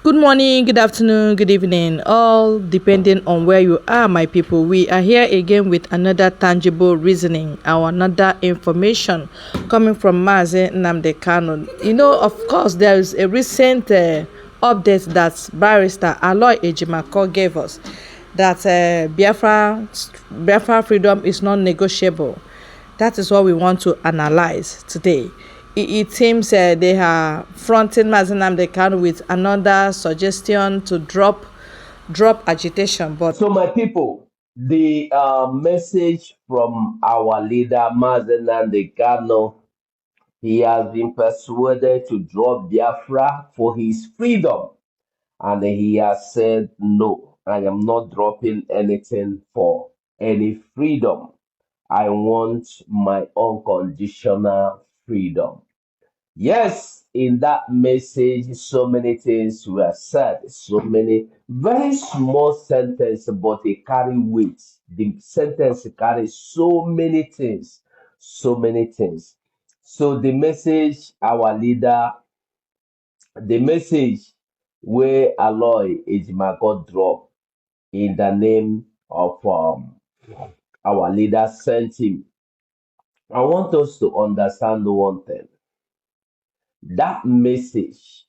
Good morning, good afternoon, good evening, all depending on where you are, my people. We are here again with another tangible reasoning, or another information coming from Mazi Nnamdi Kanu. Of course, there is a recent update that Barrister Aloy Ejimako gave us that Biafra freedom is non-negotiable. That is what we want to analyze today. It seems they are fronting Mazi Nnamdi Kanu with another suggestion to drop agitation. But So, my people, the message from our leader, Mazi Nnamdi Kanu, he has been persuaded to drop Biafra for his freedom. And he has said, no, I am not dropping anything for any freedom. I want my unconditional freedom. Yes, in that message, so many things were said, so many very small sentences, but they carry weight. The sentence carries so many things, so many things. So the message, our leader, the message where Aloy Ejimako drop in the name of our leader sent him. I want us to understand one thing. That message.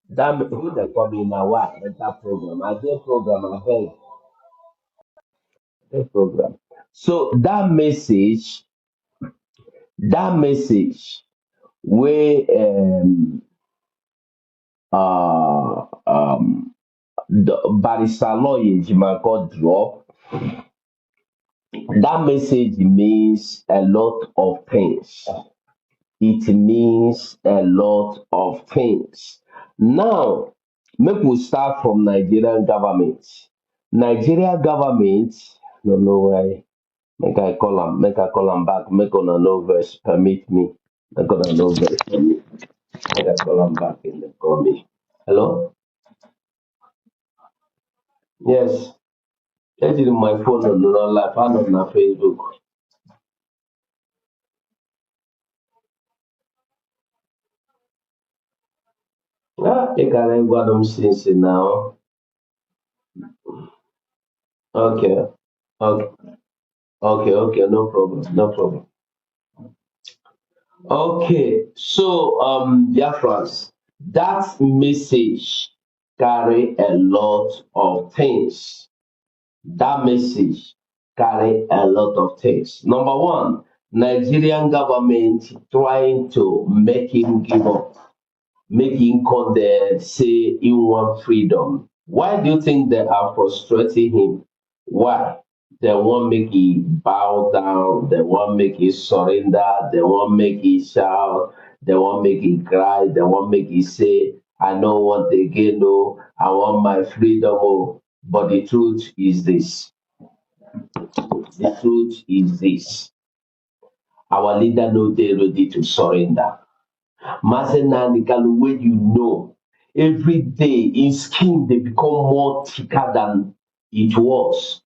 That who they call me now? What that program? I did program. I heard the program. So that message, where the Barrister Lawyer Jimako drop, that message means a lot of things. It means a lot of things. Now, make we start from Nigerian government. Nigeria government, no know why. Make I call am back. Make una no verse permit me. Make una no verse permit. Make I call am back in the call me. Hello? Yes. Get it in my phone on no life. I not na Facebook. You can go them since now. Okay. Okay. Okay. No problem. No problem. Okay, so Biafrans, that message carry a lot of things. That message carry a lot of things. Number one, Nigerian government trying to make him give up, make him come there, say he want freedom. Why do you think they are frustrating him? Why? They want make he bow down, they want make he surrender, they want make he shout, they want make he cry, they want make he say, I don't want again, no, I want my freedom. Oh. But the truth is this. The truth is this. Our leader know they ready to surrender. Masena Nikalu, when you know every day in skin they become more thicker than it was.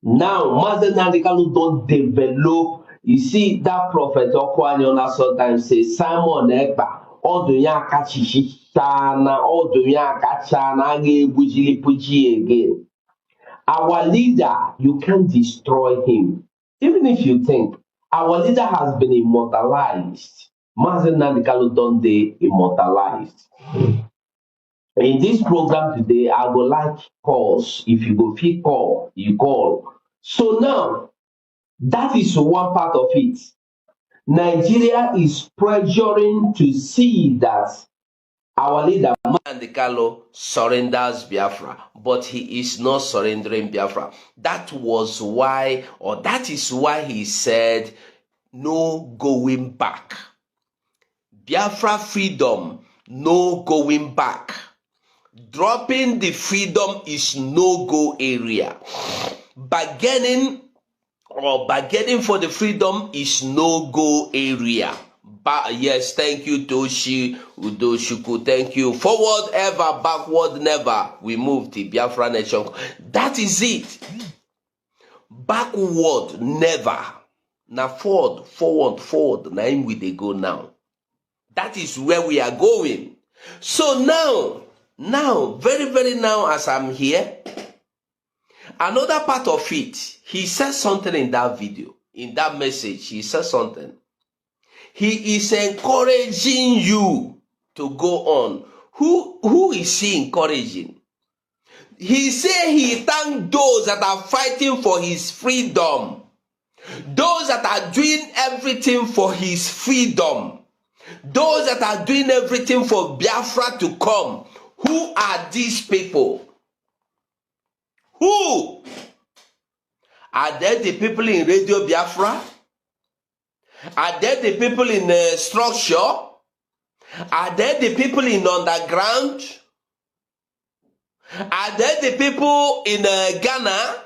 Now, Masena Nikalu don't develop. You see, that prophet Okwanyona sometimes says, Simon Ekba, all the Yakachishana, all the Yakachana, Puji again. Our leader, you can't destroy him. Even if you think our leader has been immortalized, Mazen Nandikalu don't they immortalized. In this program today, I would like calls. If you go fit call, you call. So now, that is one part of it. Nigeria is pressuring to see that our leader, Nnamdi Kanu, surrenders Biafra, but he is not surrendering Biafra. That was why, or that is why he said, no going back. Biafra freedom, no going back. Dropping the freedom is no-go area. Bargaining for the freedom is no-go area. Yes, thank you, Toshi Udoshuku. Thank you. Forward ever, backward never. We move the Biafra nation. That is it. Backward never. Now forward. Now we they go now. That is where we are going. So now, Now, very, very now as I'm here, another part of it, he says something in that video, in that message, he says something. He is encouraging you to go on. Who is he encouraging? He said he thanked those that are fighting for his freedom. Those that are doing everything for his freedom. Those that are doing everything for Biafra to come. Who are these people? Who? Are they the people in Radio Biafra? Are they the people in structure? Are they the people in underground? Are they the people in Ghana?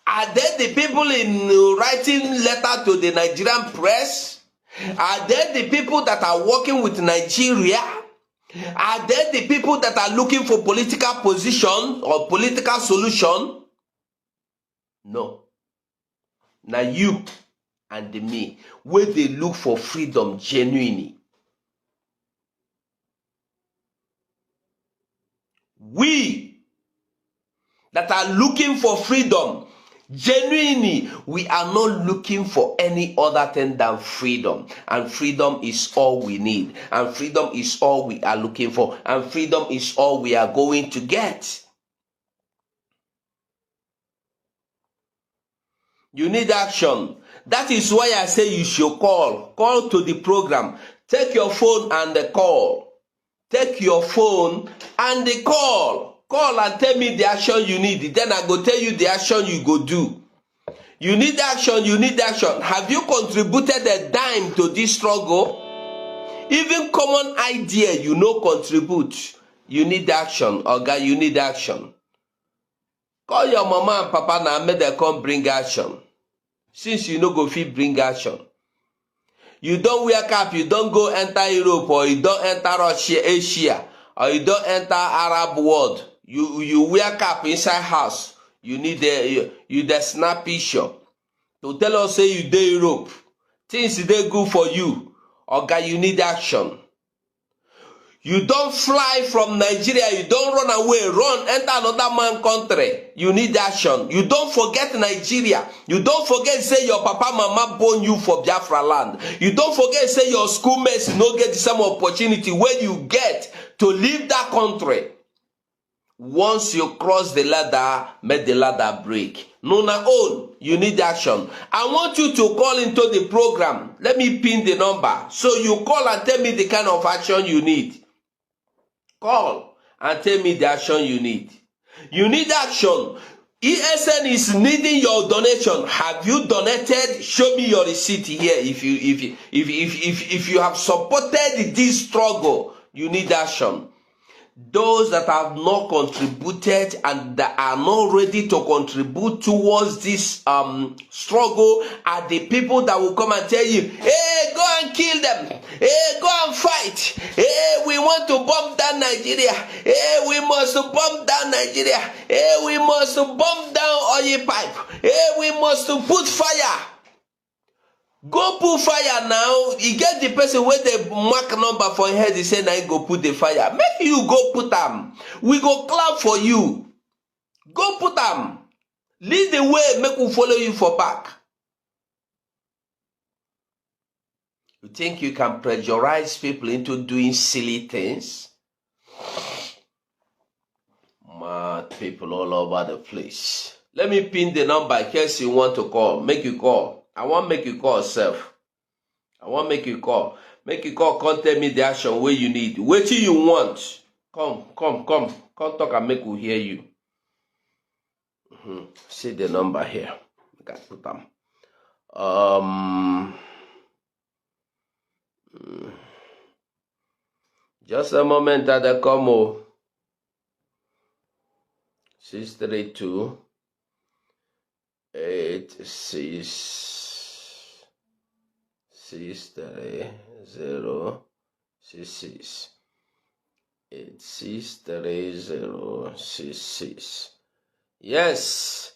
Are they the people in writing letter to the Nigerian press? Are they the people that are working with Nigeria? Are they the people that are looking for political position or political solution? No. Now you and me, where they look for freedom genuinely. We that are looking for freedom, genuinely, we are not looking for any other thing than freedom. And freedom is all we need. And freedom is all we are looking for. And freedom is all we are going to get. You need action. That is why I say you should call. Call to the program. Take your phone and call. Take your phone and call. Call and tell me the action you need. Then I go tell you the action you go do. You need action, you need action. Have you contributed a dime to this struggle? Even common idea you know contribute. You need action, Oga, you need action. Call your mama and papa now, make them come bring action. Since you no go fit bring action. You don't wear cap, you don't go enter Europe, or you don't enter Russia, Asia, or you don't enter Arab world. You wear cap inside house. You need the snap picture to tell us say you dey Europe. Things dey good for you. Oga, you need action. You don't fly from Nigeria, you don't run away, run, enter another man country. You need action. You don't forget Nigeria. You don't forget say your papa mama born you for Biafra land. You don't forget say your schoolmates no get the same opportunity where you get to leave that country. Once you cross the ladder, make the ladder break. No, na own. You need action. I want you to call into the program. Let me pin the number. So you call and tell me the kind of action you need. Call and tell me the action you need. You need action. ESN is needing your donation. Have you donated? Show me your receipt here. If you have supported this struggle, you need action. Those that have not contributed and that are not ready to contribute towards this struggle are the people that will come and tell you, hey, go and kill them. Hey, go and fight. Hey, we want to bomb down Nigeria. Hey, we must bomb down Nigeria. Hey, we must bomb down oil pipe. Hey, we must put fire. Go put fire now. You get the person where the mark number for your head, he say, now go put the fire. Make you go put them. We go clap for you. Go put them. Lead the way, make we follow you for back. You think you can pressurize people into doing silly things? Mad people all over the place. Let me pin the number in case you want to call. Make you call. I want make you call self. I want make you call. Make you call, come tell me the action where you need. What you want. Come talk and make we hear you. See the number here. Got put them. Just a moment at the come. 632 86 63066 863066. Yes,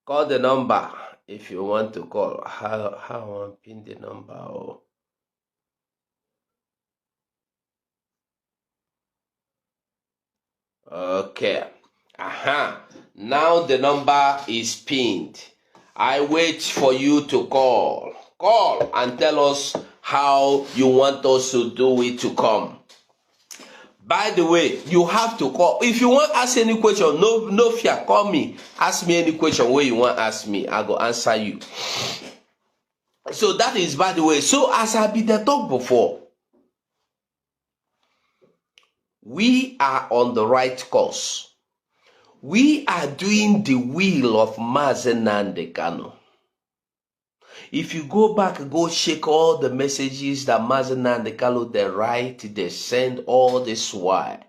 call the number if you want to call. How I want pin the number? Oh. Okay. Aha. Now the number is pinned. I wait for you to call. Call and tell us how you want us to do it to come. By the way, you have to call. If you want to ask any question, no fear. Call me. Ask me any question where you want to ask me. I go answer you. So that is by the way. So as I be the talk before, we are on the right course. We are doing the will of Nnamdi Kanu. If you go back, go check all the messages that Nnamdi Kanu they write, they send all this while.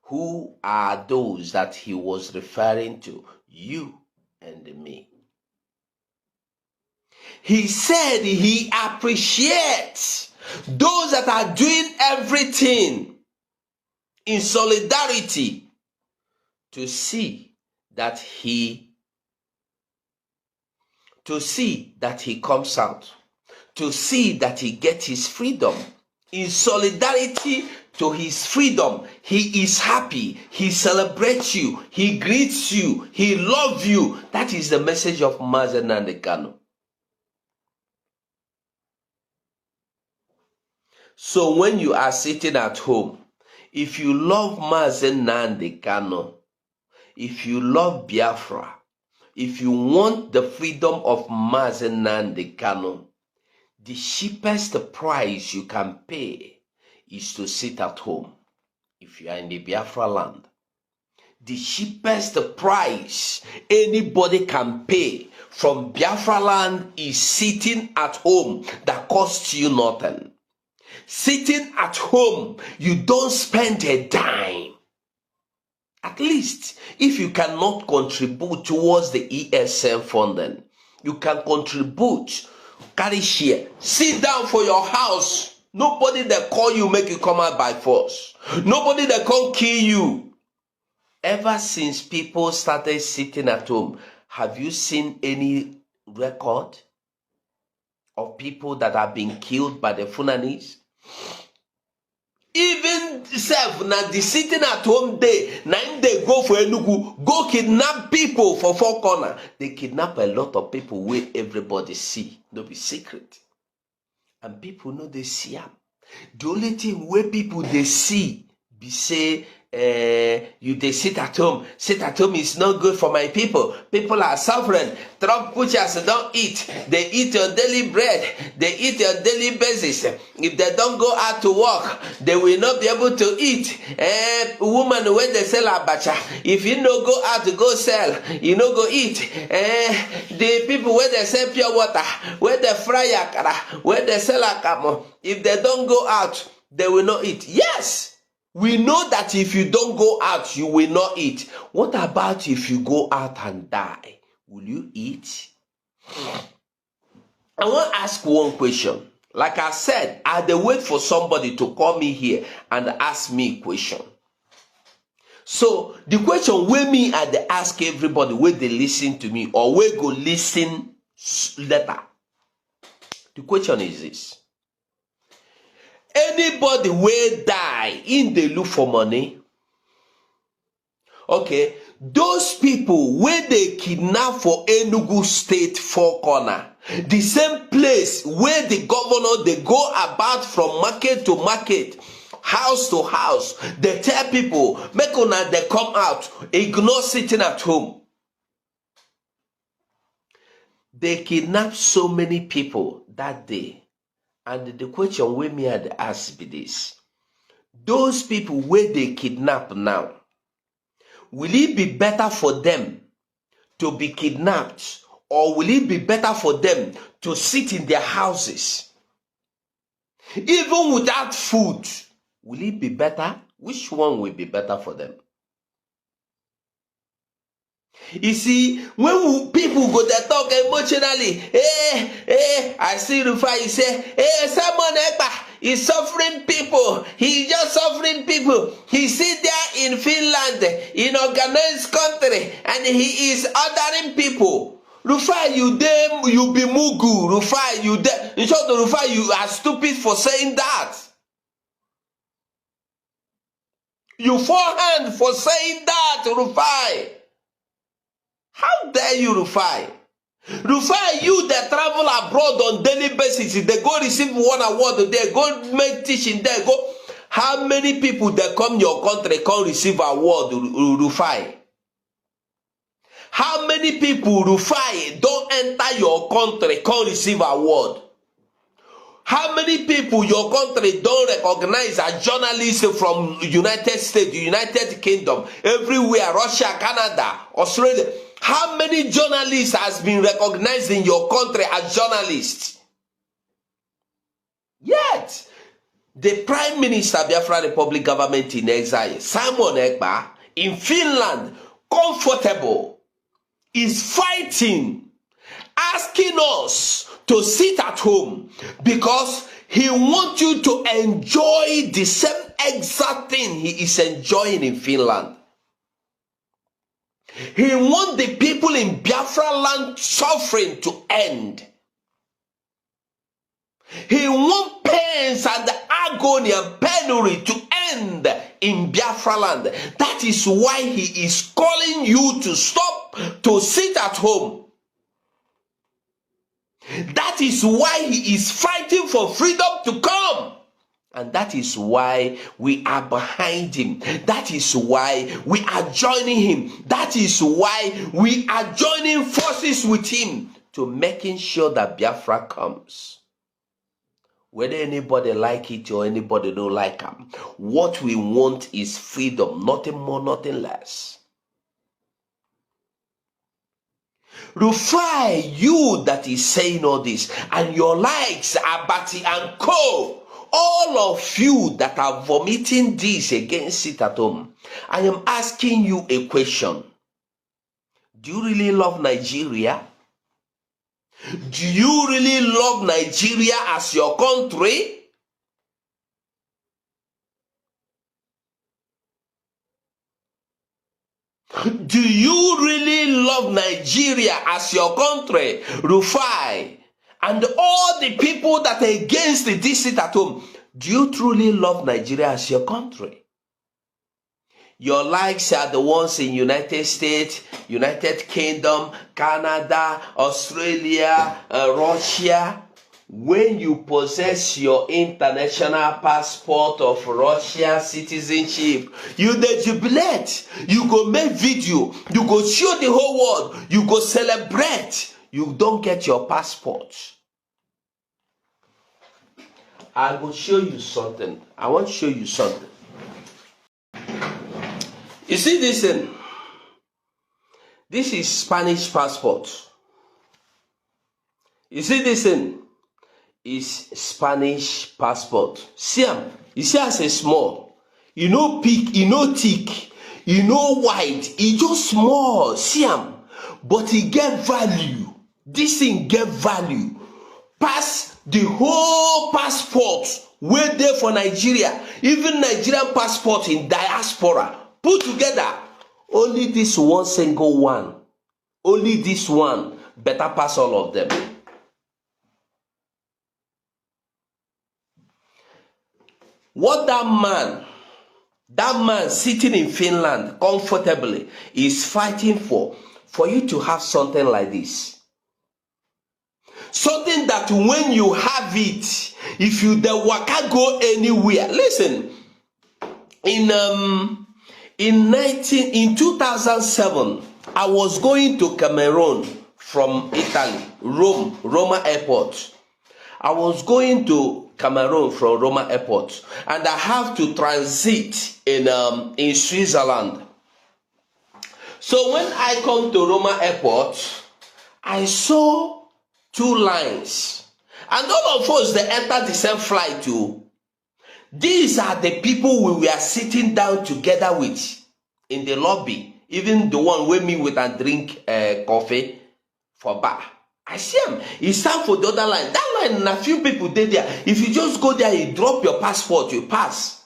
Who are those that he was referring to? You and me. He said he appreciates those that are doing everything in solidarity to see that he comes out, to see that he gets his freedom. In solidarity to his freedom, he is happy, he celebrates you, he greets you, he loves you. That is the message of Nnamdi Kanu. So when you are sitting at home, if you love Nnamdi Kanu, if you love Biafra, if you want the freedom of Nnamdi Kanu, the cheapest price you can pay is to sit at home. If you are in the Biafra land, the cheapest price anybody can pay from Biafra land is sitting at home that costs you nothing. Sitting at home, you don't spend a dime. At least, if you cannot contribute towards the ESM funding, you can contribute, carry share, sit down for your house. Nobody that call you make you come out by force. Nobody that can kill you. Ever since people started sitting at home, have you seen any record of people that have been killed by the Funanis? Even self na the sitting at home day, na they go for Enugu, go kidnap people for four corner. They kidnap a lot of people where everybody see, no be secret. And people know they see them. The only thing where people they see be say, you they sit at home. Sit at home is not good for my people. People are suffering. Truck pushers don't eat. They eat your daily bread. They eat your daily basis. If they don't go out to work, they will not be able to eat. Woman when they sell abacha, if you no go out to go sell, you no go eat. The people where they sell pure water, where they fry akara, where they sell akamo, if they don't go out, they will not eat. Yes. We know that if you don't go out, you will not eat. What about if you go out and die? Will you eat? I want to ask one question. Like I said, I had to wait for somebody to call me here and ask me a question. So the question where me I had to ask everybody where they listen to me or where go listen later. The question is this. Anybody will die in the look for money. Okay, those people where they kidnap for Enugu State four corner, the same place where the governor they go about from market to market, house to house, they tell people make una they come out, ignore sitting at home. They kidnap so many people that day. And the question we me had asked be this. Those people where they kidnap now, will it be better for them to be kidnapped or will it be better for them to sit in their houses? Even without food, will it be better? Which one will be better for them? You see, when people go there talk emotionally, I see Rufai, you say, Simon Ekpa is suffering people. He's just suffering people. He sit there in Finland, in organized country, and he is ordering people. Rufai, you be mugu. Rufai, you in short, Rufai, you are stupid for saying that. You forehand for saying that, Rufai. How dare you, Rufai? Rufai, you that travel abroad on daily basis, they go receive one award there, go make teaching there, go. How many people that come your country can't receive award, Rufai? How many people, Rufai, don't enter your country can't receive award? How many people your country don't recognize as journalists from United States, United Kingdom, everywhere, Russia, Canada, Australia? How many journalists has been recognized in your country as journalists? Yet, the Prime Minister of Biafra Republic government in exile, Simon Ekpa, in Finland, comfortable, is fighting, asking us to sit at home because he wants you to enjoy the same exact thing he is enjoying in Finland. He wants the people in Biafra land suffering to end. He wants pains and agony and penury to end in Biafra land. That is why he is calling you to stop, to sit at home. That is why he is fighting for freedom to come. And that is why we are behind him. That is why we are joining him. That is why we are joining forces with him to making sure that Biafra comes. Whether anybody like it or anybody don't like him, what we want is freedom, nothing more, nothing less. Rufai, you that is saying all this, and your likes, Abati and Co., all of you that are vomiting this against it at home, I am asking you a question. Do you really love Nigeria? Do you really love Nigeria as your country? Do you really love Nigeria as your country, Rufai? And all the people that are against this sit at home, do you truly love Nigeria as your country? Your likes are the ones in United States, United Kingdom, Canada, Australia, Russia. When you possess your international passport of Russia citizenship, you dey jubilate. You go make video. You go show the whole world. You go celebrate. You don't get your passport. I will show you something. I want to show you something. You see this thing? This is Spanish passport. You see this thing? Is Spanish passport. See am? You see as a small. You know big, you know thick, you know wide. It just small. See am? But it get value. This thing get value. Pass the whole passport wey dey for Nigeria, even Nigerian passport in diaspora, put together. Only this one single one. Only this one better pass all of them. What that man sitting in Finland comfortably is fighting for you to have something like this. Something that when you have it, if you the waka go anywhere. Listen, in 2007, I was going to Cameroon from Italy, Roma Airport. I was going to Cameroon from Roma Airport, and I have to transit in Switzerland. So when I come to Roma Airport, I saw two lines, and all of us they enter the same flight too. These are the people we were sitting down together with in the lobby, even the one with me with and drink coffee for bar. I see him. It's time for the other line. That line, a few people did there. If you just go there, you drop your passport, you pass.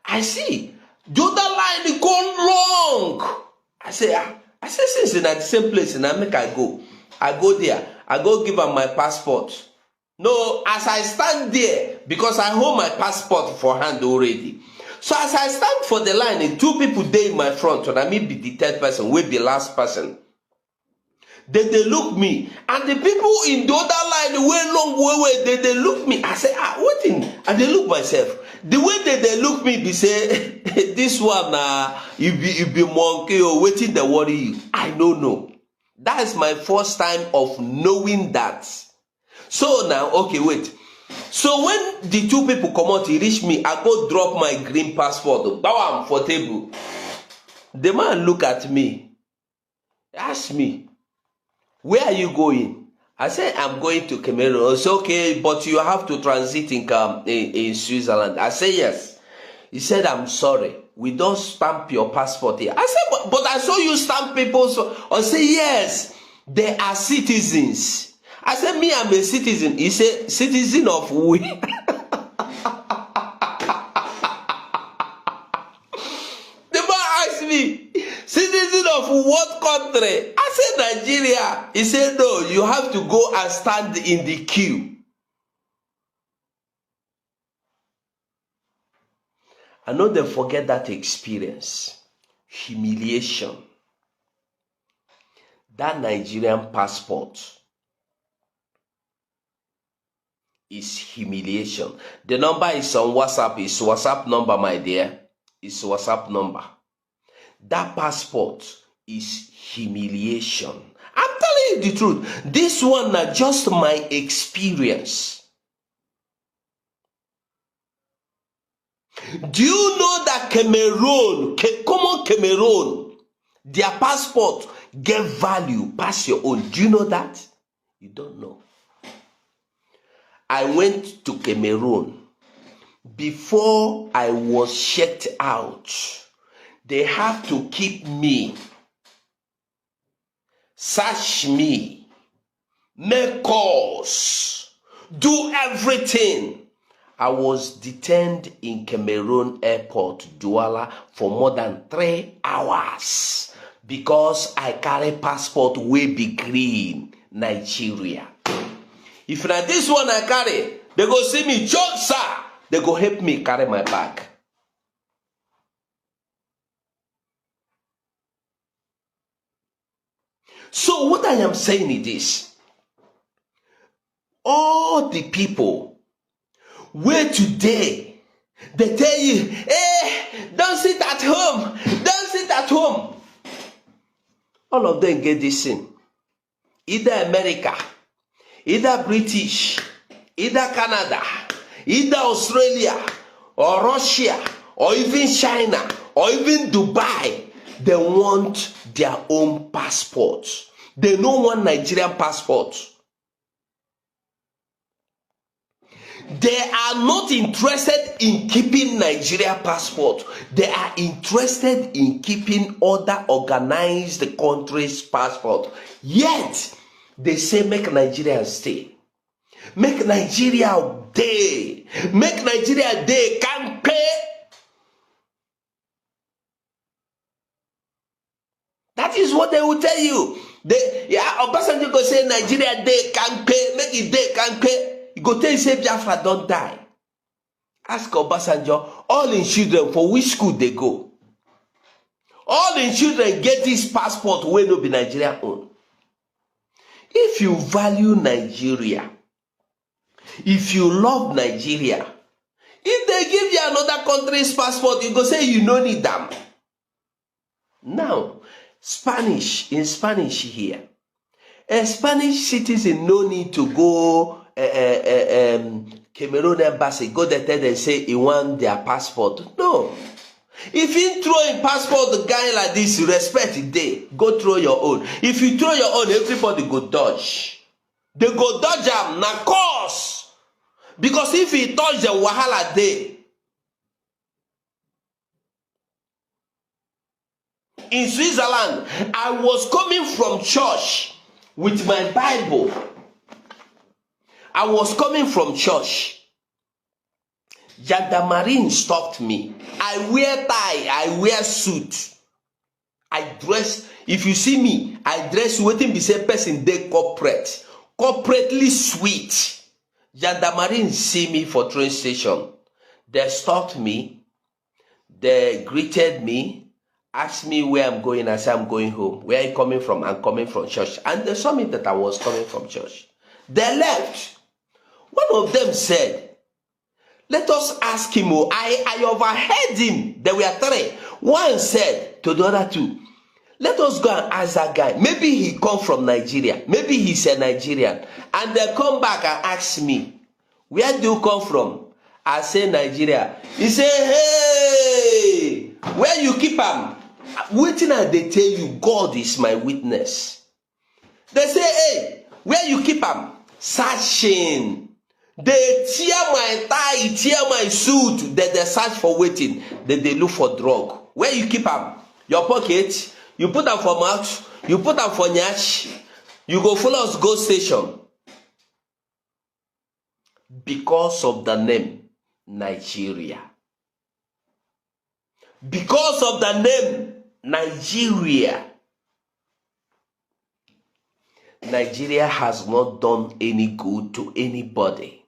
I see. The other line, it go long. I say since in at the same place, and I make I go. I go there. I go give them my passport. No, as I stand there, because I hold my passport for hand already. So as I stand for the line, two people dey in my front, and I may be the third person, will be last person. Then they look me, and the people in the other line, way long way, they look me. I say, waiting, and they look myself. The way they look me, they say, this one, you be monkey or waiting they worry you. I don't know. That is my first time of knowing that. So now, okay, wait. So when the two people come out, he reach me, I go drop my green passport, bam, for table. The man look at me, ask me, where are you going? I said, I'm going to Cameroon. It's okay, but you have to transit in Switzerland. I said, yes. He said, I'm sorry. We don't stamp your passport here. I said, but I saw you stamp people. So I said, yes, they are citizens. I said, me, I'm a citizen. He said, citizen of we. The man asked me, citizen of what country? I said, Nigeria. He said, no, you have to go and stand in the queue. I know they forget that experience. Humiliation. That Nigerian passport is humiliation. The number is on WhatsApp. It's WhatsApp number, my dear. It's WhatsApp number. That passport is humiliation. I'm telling you the truth. This one is just my experience. Do you know that Cameroon, common Cameroon, their passport get value past your own? Do you know that? You don't know. I went to Cameroon. Before I was checked out, they have to keep me, search me, make calls, do everything. I was detained in Cameroon airport, Douala, for more than 3 hours because I carry passport way be green, Nigeria. If na this one I carry, they go see me, John, sir. They go help me carry my bag. So what I am saying is this. All the people where today they tell you, hey, don't sit at home. Don't sit at home. All of them get this thing. Either America, either British, either Canada, either Australia, or Russia, or even China, or even Dubai, they want their own passport. They don't want Nigerian passport. They are not interested in keeping Nigeria passport. They are interested in keeping other organized countries' passport. Yet, they say make Nigeria stay. Make Nigeria day. Make Nigeria day can pay. That is what they will tell you. Obasanjo go say Nigeria day can pay. Make it day can pay. He go tell you say Biafra don't die. Ask Obasanjo, all in children for which school they go. All in children get this passport wey no be Nigeria own. If you value Nigeria, if you love Nigeria, if they give you another country's passport, you go say you no need them. Now, in Spanish here, a Spanish citizen no need to go Cameroon embassy, go there tell them say he want their passport. No. If you throw in passport the guy like this, respect it day. Go throw your own. If you throw your own, everybody go dodge. They go dodge am na cause. Because if he touch the wahala day. In Switzerland, I was coming from church with my Bible. I was coming from church. Gendarmerie stopped me. I wear tie, I wear suit. I dress, if you see me, I dress waiting beside person they corporate. Corporately sweet. Gendarmerie see me for train station. They stopped me. They greeted me, asked me where I'm going. I said, I'm going home. Where are you coming from? I'm coming from church. And they saw me that I was coming from church. They left. One of them said, let us ask him. I overheard him. There were three. One said to the other two, let us go and ask that guy. Maybe he come from Nigeria. Maybe he's a Nigerian. And they come back and ask me, where do you come from? I say Nigeria. He say, hey, where you keep him? Waiting and they tell you, God is my witness. They say, hey, where you keep him? Searching. They tear my tie, tear my suit. They search for waiting. Then they look for drug. Where you keep him? Your pocket. You put them for mouth. You put them for nyash. You go follow us go station. Because of the name Nigeria. Because of the name Nigeria. Nigeria has not done any good to anybody.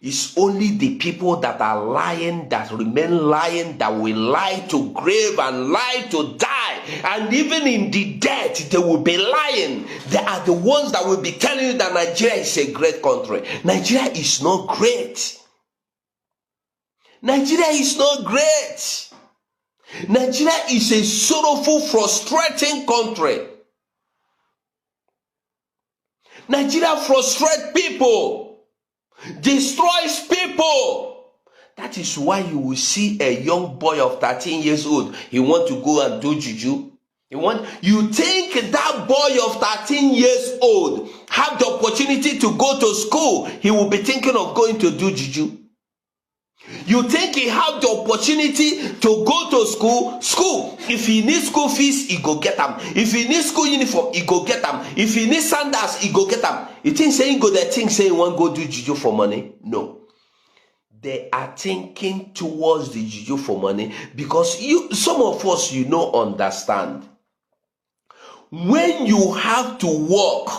It's only the people that are lying, that remain lying, that will lie to grave and lie to die. And even in the death, they will be lying. They are the ones that will be telling you that Nigeria is a great country. Nigeria is not great. Nigeria is not great. Nigeria is a sorrowful, frustrating country. Nigeria frustrates people. Destroys people. That is why you will see a young boy of 13 years old. He want to go and do juju. You think that boy of 13 years old have the opportunity to go to school, he will be thinking of going to do juju. You think he have the opportunity to go to school. If he needs school fees, he go get them. If he needs school uniform, he go get them. If he needs sandals, he go get them. You think saying go there, think saying want go do juju for money? No. They are thinking towards the juju for money because some of us, you know, understand. When you have to work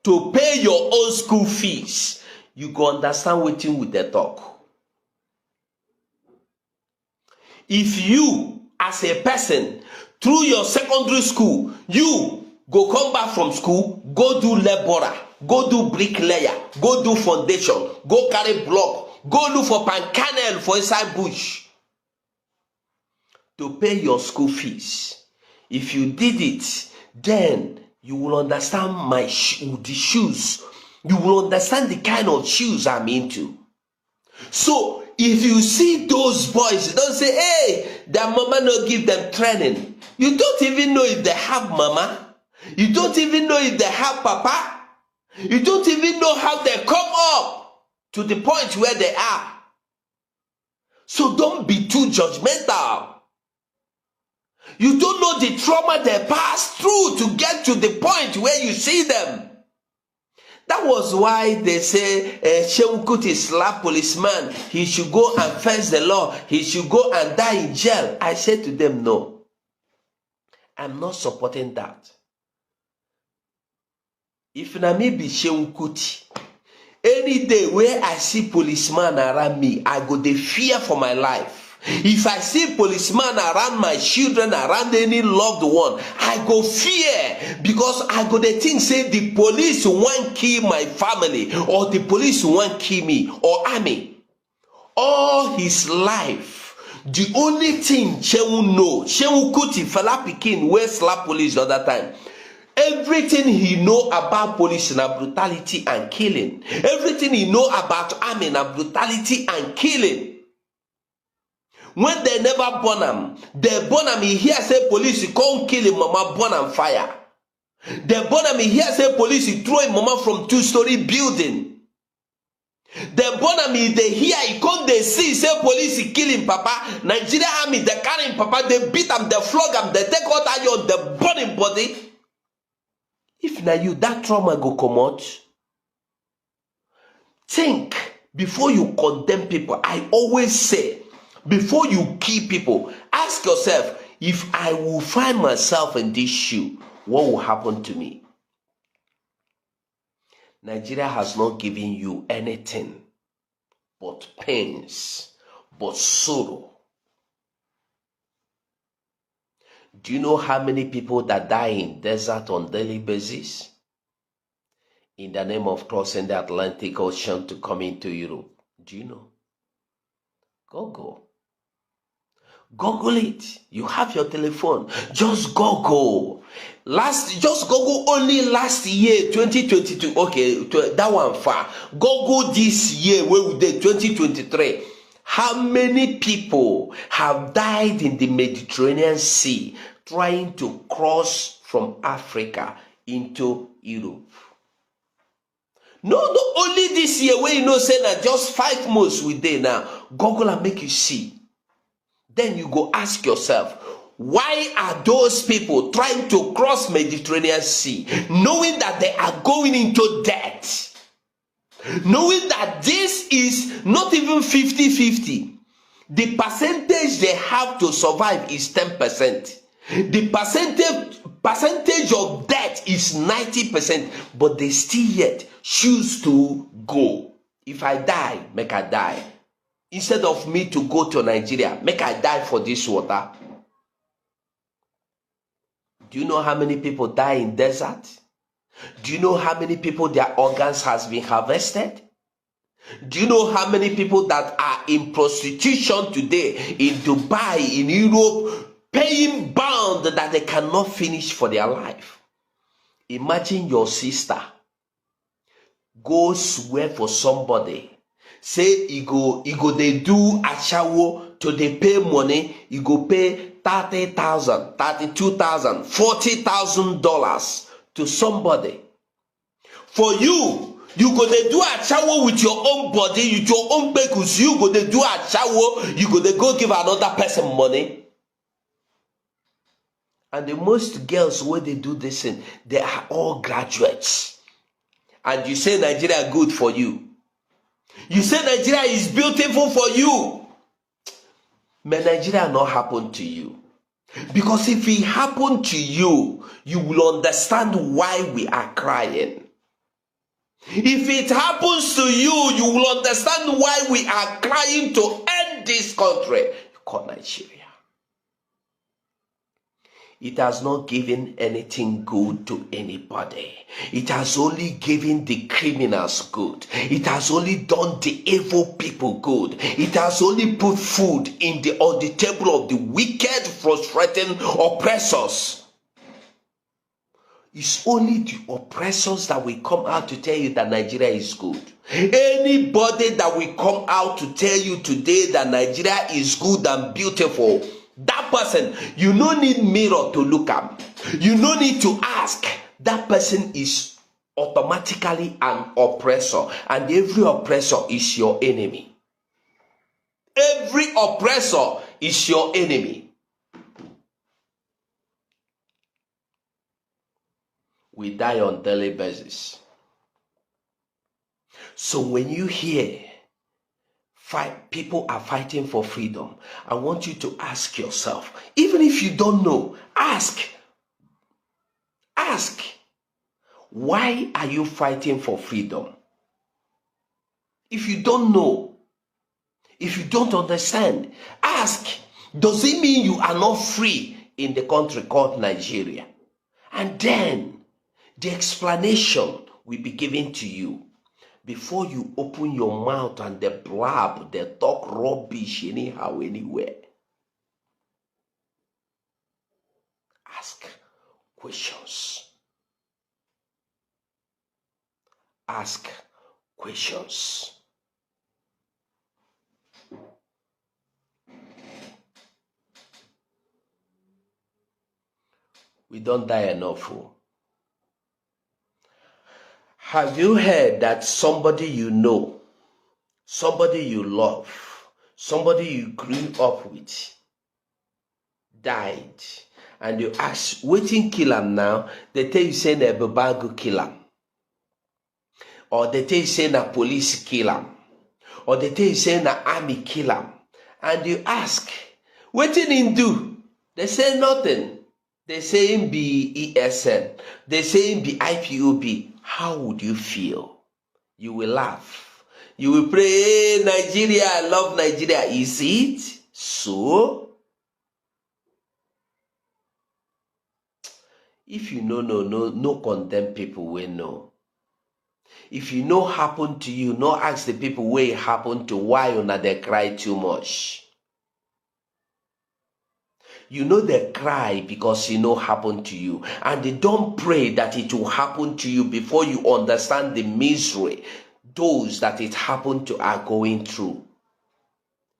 to pay your own school fees, you go understand what with the talk. If you, as a person, through your secondary school, you go come back from school, go do laborer, go do bricklayer, go do foundation, go carry block, go look for pan kernel for inside bush to pay your school fees. If you did it, then you will understand the shoes. You will understand the kind of shoes I'm into. So, if you see those boys, don't say, hey, their mama no give them training. You don't even know if they have mama. You don't even know if they have papa. You don't even know how they come up to the point where they are. So don't be too judgmental. You don't know the trauma they pass through to get to the point where you see them. That was why they say Shehu Kuti slap policeman. He should go and face the law. He should go and die in jail. I said to them, no. I'm not supporting that. If Nnamdi be Shehu Kuti, any day where I see policeman around me, I go dey fear for my life. If I see policeman around my children, around any loved one, I go fear because I go dey think say the police want kill my family or the police want kill me or army. All his life, the only thing Shehu know, Shehu Kuti fella pikin wey slap police the other time. Everything he know about police na brutality and killing. Everything he know about army na brutality and killing. When they never burn him, they burn him, he hear say police can't kill him, mama burn him fire. They burn him, he hear say police throw him mama from 2-story building. They burn him, they hear, he come, they see, say police kill him papa. Nigeria army, they carry him papa, they beat him, they flog him, they take out iron, they burn him body. If na you, that trauma go come out. Think before you condemn people. I always say, before you kill people, ask yourself, if I will find myself in this shoe, what will happen to me? Nigeria has not given you anything but pains, but sorrow. Do you know how many people that die in desert on daily basis? In the name of crossing the Atlantic Ocean to come into Europe. Do you know? Google. Google it. You have your telephone. Just Google. Just Google only last year, 2022. Okay, that one far. Google this year, where we did 2023. How many people have died in the Mediterranean Sea trying to cross from Africa into Europe? No, only this year where you know say that just 5 months we dey now. Google and make you see. Then you go ask yourself, why are those people trying to cross Mediterranean Sea, knowing that they are going into debt? Knowing that this is not even 50-50. The percentage they have to survive is 10%. The percentage of debt is 90%, but they still yet choose to go. If I die, make I die. Instead of me to go to Nigeria, make I die for this water. Do you know how many people die in desert? Do you know how many people their organs has been harvested? Do you know how many people that are in prostitution today in Dubai, in Europe, paying bound that they cannot finish for their life? Imagine your sister go swear for somebody. Say he go they do achawo to they pay money, you go pay $30,000, $32,000, $40,000 to somebody. For you go they do achawo with your own body, with your own bekus, you go they do achawo, you go they go give another person money. And the most girls where they do this thing, they are all graduates. And you say Nigeria good for you. You say Nigeria is beautiful for you. May Nigeria not happen to you. Because if it happened to you, you will understand why we are crying. If it happens to you, you will understand why we are crying to end this country called Nigeria. It has not given anything good to anybody. It has only given the criminals good. It has only done the evil people good. It has only put food on the table of the wicked, frustrating oppressors. It's only the oppressors that will come out to tell you that Nigeria is good. Anybody that will come out to tell you today that Nigeria is good and beautiful, that person, you no need mirror to look at. You no need to ask. That person is automatically an oppressor. And every oppressor is your enemy. Every oppressor is your enemy. We die on daily basis. So when you hear people are fighting for freedom, I want you to ask yourself, even if you don't know, ask, why are you fighting for freedom? If you don't know, if you don't understand, ask, does it mean you are not free in the country called Nigeria? And then the explanation will be given to you. Before you open your mouth and they blab, they talk rubbish anyhow, anywhere. Ask questions. Ask questions. We don't die enough. Have you heard that somebody you know, somebody you love, somebody you grew up with, died, and you ask, wetin kill him now? They tell you say na Baba go kill him, or they tell you say na police kill him, or they tell you say na army kill him, and you ask, wetin him do? They say nothing. They say him be ESN. They say him be IPOB. How would you feel? You will laugh. You will pray, hey, Nigeria, I love Nigeria. Is it so? If you know, no condemn people wey know. If you know happen to you, no ask the people wey happen to why una dey cry too much. You know they cry because you know happen to you, and they don't pray that it will happen to you before you understand the misery those that it happened to are going through.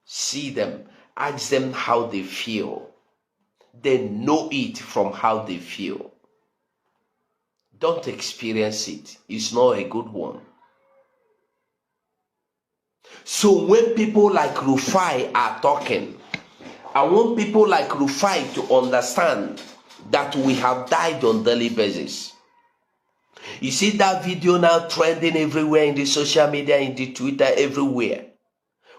See them, ask them how they feel. They know it from how they feel. Don't experience it. It's not a good one. So when people like Rufai are talking, I want people like Rufai to understand that we have died on daily basis. You see that video now trending everywhere in the social media, in the Twitter, everywhere,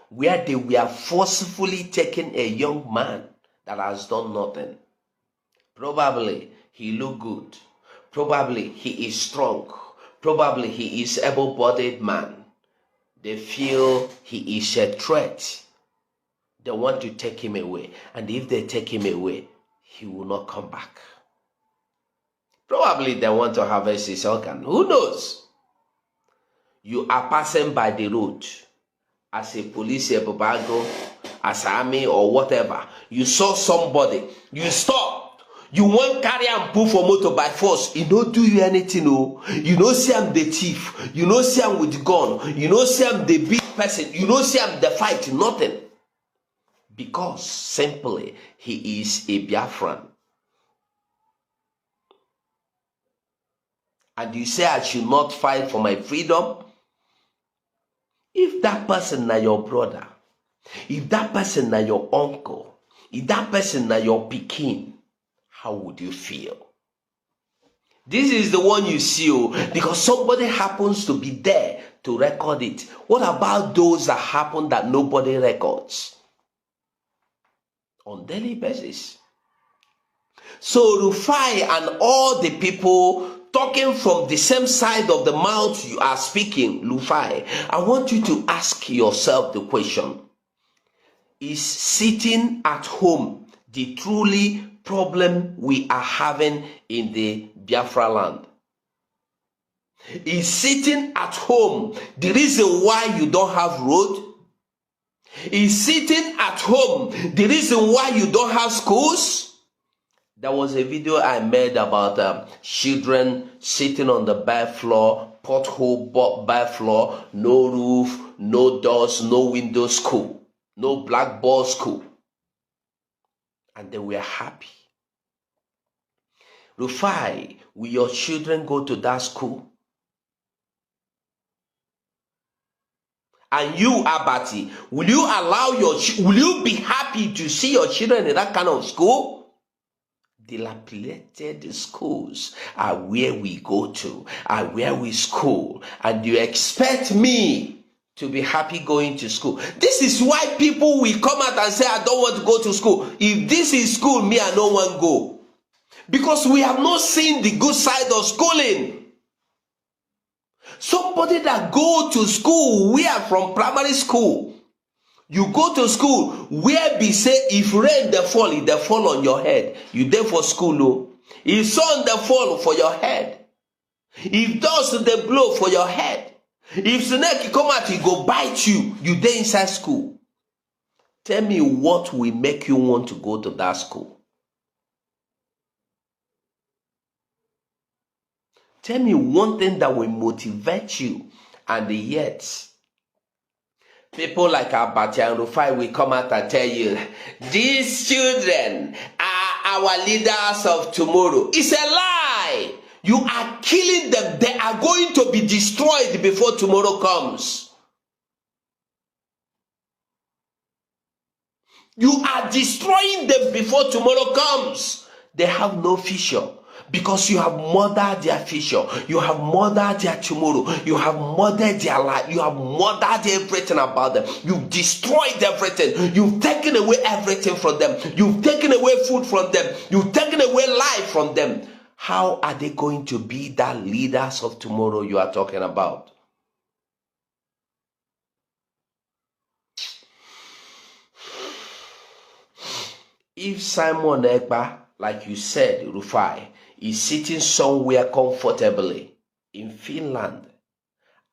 where they were forcefully taking a young man that has done nothing. Probably he look good. Probably he is strong. Probably he is able-bodied man. They feel he is a threat. They want to take him away. And if they take him away, he will not come back. Probably they want to harvest his organ. Who knows? You are passing by the road as a police, a babago, as army or whatever. You saw somebody. You stop. You want carry and pull for motor by force. He don't do you anything. No. You know see I'm the thief. You know see I'm with gun. You know see I'm the big person. You know see I'm the fight. Nothing. Because simply he is a Biafran. And you say I should not fight for my freedom? If that person na your brother, if that person na your uncle, if that person na your pikin, how would you feel? This is the one you see, because somebody happens to be there to record it. What about those that happen that nobody records? On daily basis. So Rufai and all the people talking from the same side of the mouth you are speaking, Rufai, I want you to ask yourself the question. Is sitting at home the truly problem we are having in the Biafra land? Is sitting at home the reason why you don't have road? Is sitting at home the reason why you don't have schools? There was a video I made about children sitting on the bare floor, pothole bare floor, no roof, no doors, no window school, no blackboard school. And they were happy. Rufai, will your children go to that school? And you, Abati, will you be happy to see your children in that kind of school? Dilapidated schools are where we go to, are where we school. And you expect me to be happy going to school. This is why people will come out and say, I don't want to go to school. If this is school, me, I don't want to go. Because we have not seen the good side of schooling. Somebody that go to school, we are from primary school. You go to school where be say if rain they fall on your head. You there for school, no. If sun they fall for your head. If dust they blow for your head. If snake come out, he go bite you. You there inside school. Tell me what will make you want to go to that school. Tell me one thing that will motivate you, and yet people like Abati and Rufai will come out and tell you, these children are our leaders of tomorrow. It's a lie. You are killing them. They are going to be destroyed before tomorrow comes. You are destroying them before tomorrow comes. They have no future. Because you have murdered their future. You have murdered their tomorrow. You have murdered their life. You have murdered everything about them. You've destroyed everything. You've taken away everything from them. You've taken away food from them. You've taken away life from them. How are they going to be the leaders of tomorrow you are talking about? If Simon Ekpa, like you said, Rufai, is sitting somewhere comfortably in Finland,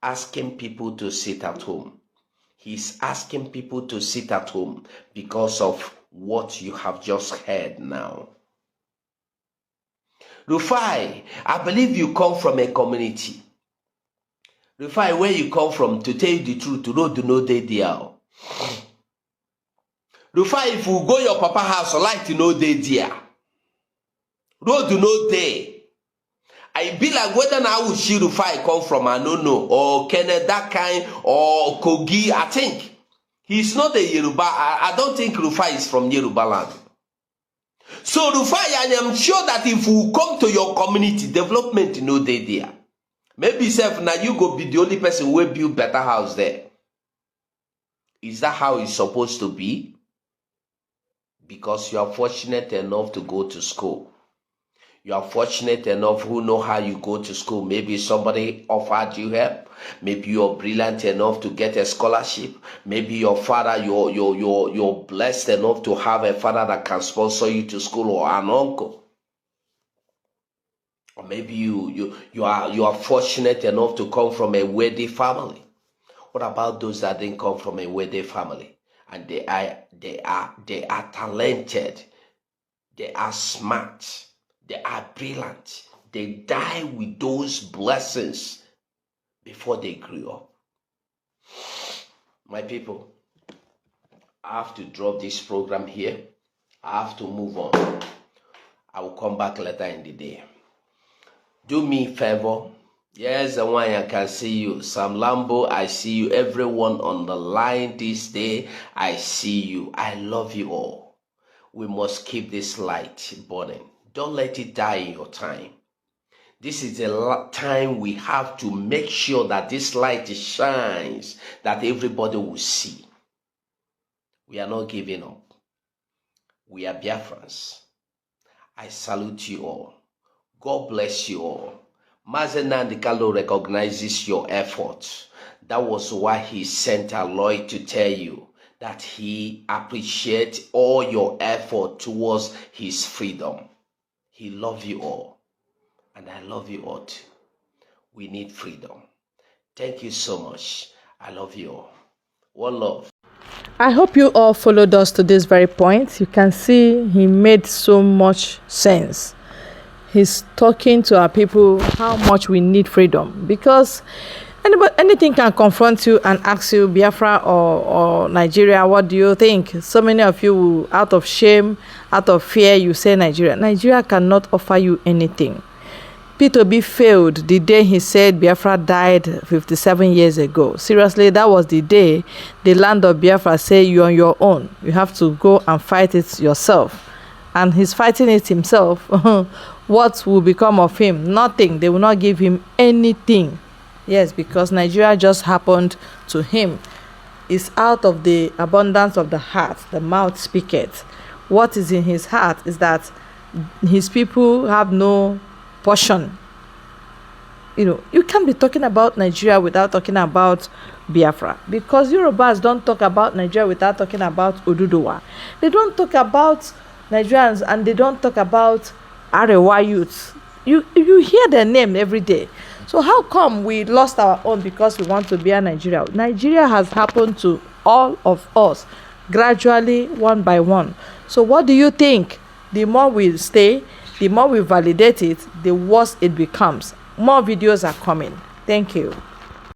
asking people to sit at home. He's asking people to sit at home because of what you have just heard now. Rufai, I believe you come from a community. Rufai, where you come from, to tell you the truth, to road do no dey there. Rufai, if you go your papa house, light to no dey there. Road do no dey. I be like whether now will she Rufai come from, I don't know, or Kenneth that kind, or Kogi. I think he's not a Yoruba. I don't think Rufai is from Yoruba land. So Rufai, I am sure that if you come to your community, development no dey there. Maybe self now you go be the only person who will build better house there. Is that how it's supposed to be? Because you are fortunate enough to go to school. You are fortunate enough who know how you go to school. Maybe somebody offered you help. Maybe you're brilliant enough to get a scholarship. Maybe your father, you're blessed enough to have a father that can sponsor you to school, or an uncle. Or maybe you are fortunate enough to come from a wealthy family. What about those that didn't come from a wealthy family? And they are talented. They are smart. They are brilliant. They die with those blessings before they grew up. My people, I have to drop this program here. I have to move on. I will come back later in the day. Do me a favor. Yes, the one I can see you. Sam Lambo, I see you. Everyone on the line this day, I see you. I love you all. We must keep this light burning. Don't let it die in your time. This is a time we have to make sure that this light shines, that everybody will see. We are not giving up. We are Biafrans. I salute you all. God bless you all. Nnamdi Kanu recognizes your effort. That was why he sent Aloy to tell you that he appreciates all your effort towards his freedom. He loves you all. And I love you all too. We need freedom. Thank you so much. I love you all. One love. I hope you all followed us to this very point. You can see he made so much sense. He's talking to our people how much we need freedom, because anything can confront you and ask you, Biafra or Nigeria, what do you think? So many of you, out of shame, out of fear, you say Nigeria. Nigeria cannot offer you anything. P2B failed the day he said Biafra died 57 years ago. Seriously, that was the day the land of Biafra said you're on your own. You have to go and fight it yourself. And he's fighting it himself. What will become of him? Nothing. They will not give him anything. Yes, because Nigeria just happened to him. It's out of the abundance of the heart, the mouth speaketh. What is in his heart is that his people have no portion. You know, you can't be talking about Nigeria without talking about Biafra, because Yorubas don't talk about Nigeria without talking about Oduduwa. They don't talk about Nigerians, and they don't talk about Arewa youths. You hear their name every day. So how come we lost our own because we want to be a Nigeria? Nigeria has happened to all of us gradually, one by one. So what do you think? The more we stay, the more we validate it, the worse it becomes. More videos are coming. Thank you.